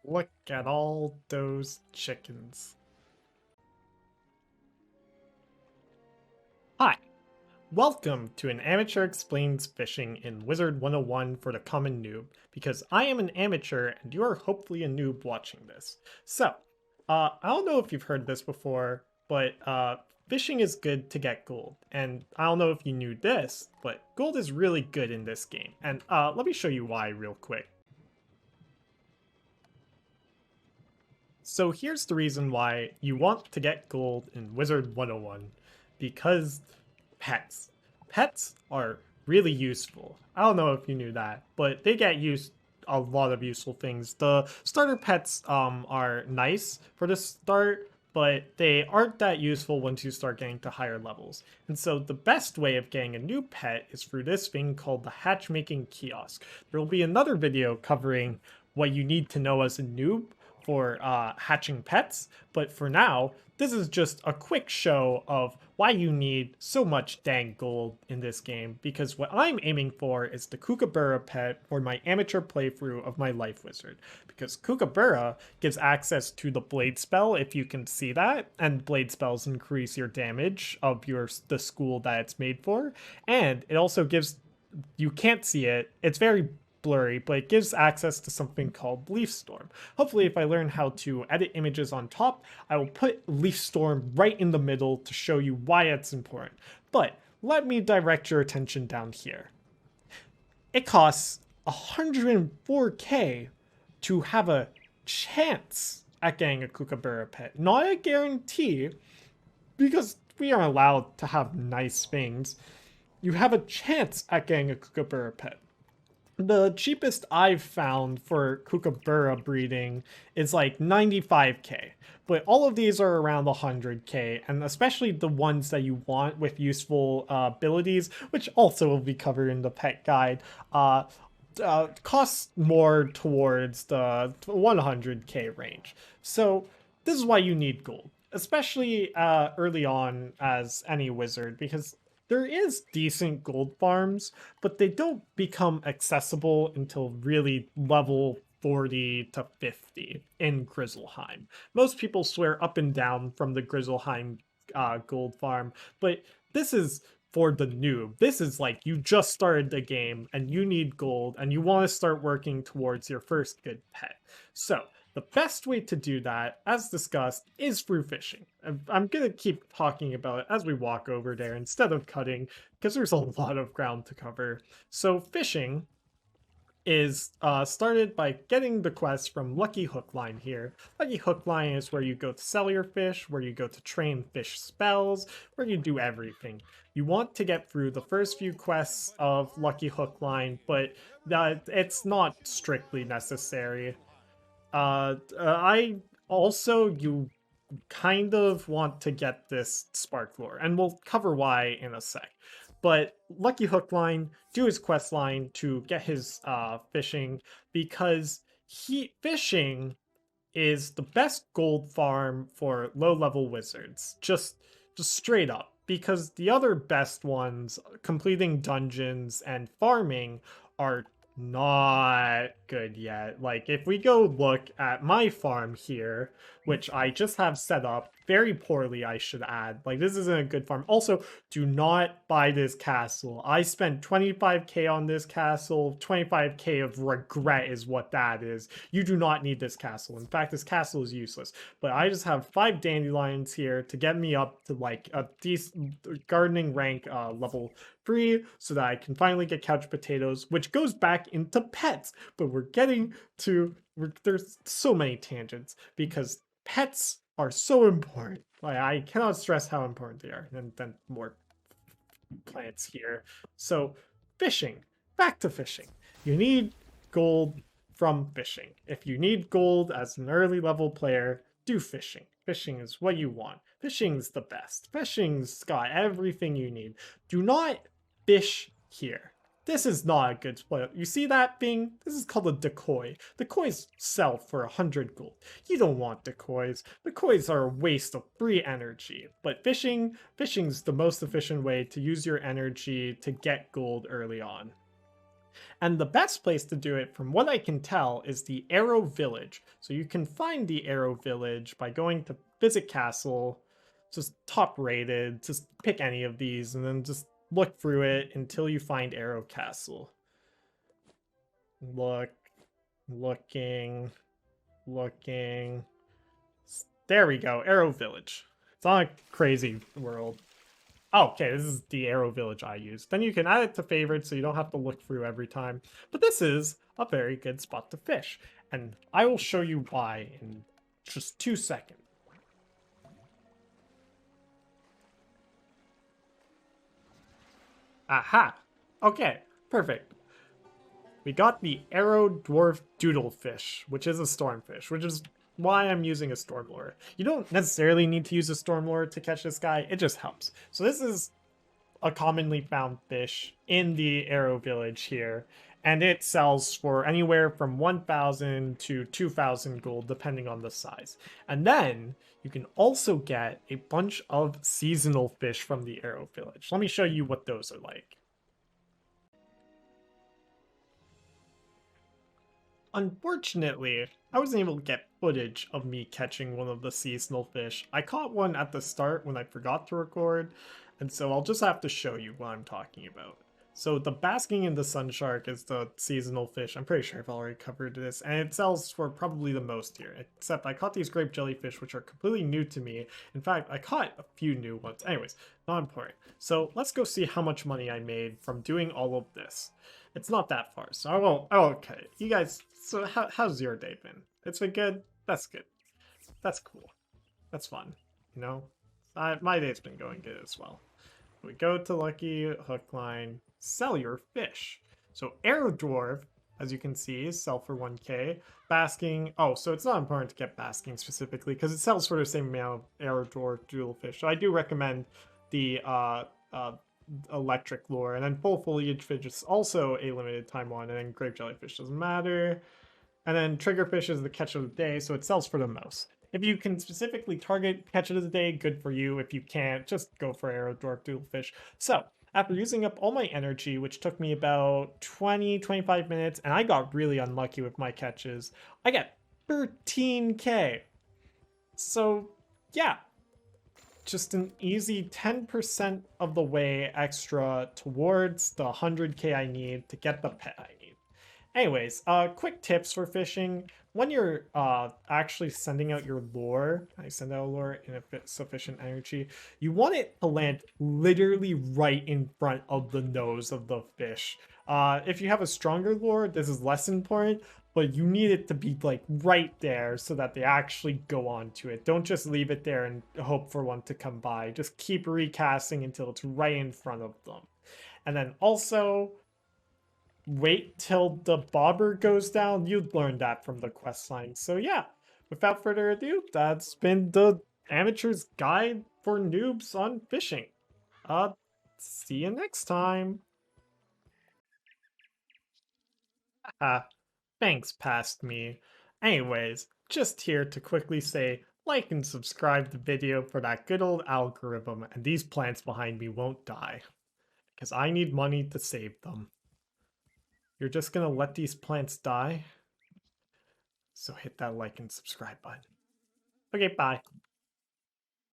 Look at all those chickens. Hi, welcome to an Amateur Explains Fishing in Wizard 101 for the common noob, because I am an amateur and you are hopefully a noob watching this. So, I don't know if you've heard this before, but fishing is good to get gold. And I don't know if you knew this, but gold is really good in this game. And let me show you why real quick. So here's the reason why you want to get gold in Wizard 101. Because pets. Pets are really useful. I don't know if you knew that, but they get used a lot of useful things. The starter pets are nice for the start, but they aren't that useful once you start getting to higher levels. And so the best way of getting a new pet is through this thing called the hatchmaking kiosk. There will be another video covering what you need to know as a noob for hatching pets, but for now, this is just a quick show of why you need so much dang gold in this game, because what I'm aiming for is the Kookaburra pet for my amateur playthrough of my Life Wizard, because Kookaburra gives access to the Blade spell, if you can see that, and Blade spells increase your damage of the school that it's made for, and it also gives, you can't see it, it's very blurry, but it gives access to something called Leaf Storm. Hopefully, if I learn how to edit images on top, I will put Leaf Storm right in the middle to show you why it's important. But let me direct your attention down here. It costs 104k to have a chance at getting a Kookaburra pet. Not a guarantee, because we are allowed to have nice things. You have a chance at getting a Kookaburra pet. The cheapest I've found for Kookaburra breeding is like 95k, but all of these are around 100k, and especially the ones that you want with useful abilities, which also will be covered in the pet guide, costs more towards the 100k range. So this is why you need gold, especially early on as any wizard, because there is decent gold farms, but they don't become accessible until really level 40 to 50 in Grizzleheim. Most people swear up and down from the Grizzleheim gold farm, but this is for the noob. This is like you just started the game and you need gold and you want to start working towards your first good pet. So the best way to do that, as discussed, is through fishing. I'm going to keep talking about it as we walk over there instead of cutting, because there's a lot of ground to cover. So fishing is started by getting the quest from Lucky Hook Line here. Lucky Hook Line is where you go to sell your fish, where you go to train fish spells, where you do everything. You want to get through the first few quests of Lucky Hook Line, but it's not strictly necessary. I also, you kind of want to get this spark lore, and we'll cover why in a sec. But Lucky Hook Line, do his quest line to get his fishing, because fishing is the best gold farm for low-level wizards. Just straight up. Because the other best ones, completing dungeons and farming, are not good yet. Like, if we go look at my farm here, which I just have set up very poorly, I should add. Like, this isn't a good farm. Also, do not buy this castle. I spent 25k on this castle. 25k of regret is what that is. You do not need this castle. In fact, this castle is useless. But I just have 5 dandelions here to get me up to like a decent gardening rank level 3, so that I can finally get couch potatoes, which goes back into pets. But there's so many tangents, because pets are so important. Like, I cannot stress how important they are. And then more plants here. So fishing, back to fishing. You need gold from fishing. If you need gold as an early level player, do fishing. Fishing is what you want. Fishing's the best. Fishing's got everything you need. Do not fish here. This is not a good spoil. You see that thing? This is called a decoy. Decoys sell for 100 gold. You don't want decoys. Decoys are a waste of free energy. But fishing's the most efficient way to use your energy to get gold early on. And the best place to do it, from what I can tell, is the Arrow Village. So you can find the Arrow Village by going to Visit Castle, just top rated, just pick any of these, and then just look through it until you find Arrow Castle. Look, looking, looking. There we go, Arrow Village. It's not a crazy world. Oh, okay, this is the Arrow Village I use. Then you can add it to favorites so you don't have to look through every time. But this is a very good spot to fish. And I will show you why in just 2 seconds. Aha! Okay, perfect. We got the Arrow Dwarf Doodlefish, which is a stormfish, which is why I'm using a storm lure. You don't necessarily need to use a storm lure to catch this guy, it just helps. So this is a commonly found fish in the Arrow Village here, and it sells for anywhere from 1,000 to 2,000 gold depending on the size. And then you can also get a bunch of seasonal fish from the Arrow Village. Let me show you what those are like. Unfortunately, I wasn't able to get footage of me catching one of the seasonal fish. I caught one at the start when I forgot to record, and so I'll just have to show you what I'm talking about. So the basking in the sun shark is the seasonal fish. I'm pretty sure I've already covered this, and it sells for probably the most here. Except I caught these grape jellyfish, which are completely new to me. In fact, I caught a few new ones. Anyways, not important. So let's go see how much money I made from doing all of this. It's not that far, so I won't. Oh, okay. You guys, so how's your day been? It's been good? That's good. That's cool. That's fun. You know? My day's been going good as well. We go to Lucky Hook Line, sell your fish. So Arrow Dwarf, as you can see, sell for 1k. Basking, oh, so it's not important to get Basking specifically because it sells for the same amount of Arrow Dwarf Dual Fish. So I do recommend the electric lure, and then full foliage fish is also a limited time one, and then grape jellyfish doesn't matter, and then triggerfish is the catch of the day, so it sells for the most. If you can specifically target catch of the day, good for you. If you can't, just go for arrow dwarf doodlefish. So after using up all my energy, which took me about 20-25 minutes, and I got really unlucky with my catches, I got 13k. So yeah, just an easy 10% of the way extra towards the 100k I need to get the pet I need. Anyways, quick tips for fishing. When you're actually sending out your lure, I send out a lure in sufficient energy, you want it to land literally right in front of the nose of the fish. If you have a stronger lure, this is less important, but you need it to be like right there so that they actually go onto it. Don't just leave it there and hope for one to come by. Just keep recasting until it's right in front of them. And then also, wait till the bobber goes down. You'd learn that from the quest line. So yeah, without further ado, that's been the amateur's guide for noobs on fishing. See you next time. Thanks past me. Anyways, just here to quickly say, like and subscribe the video for that good old algorithm, and these plants behind me won't die. Because I need money to save them. You're just gonna let these plants die? So hit that like and subscribe button. Okay, bye.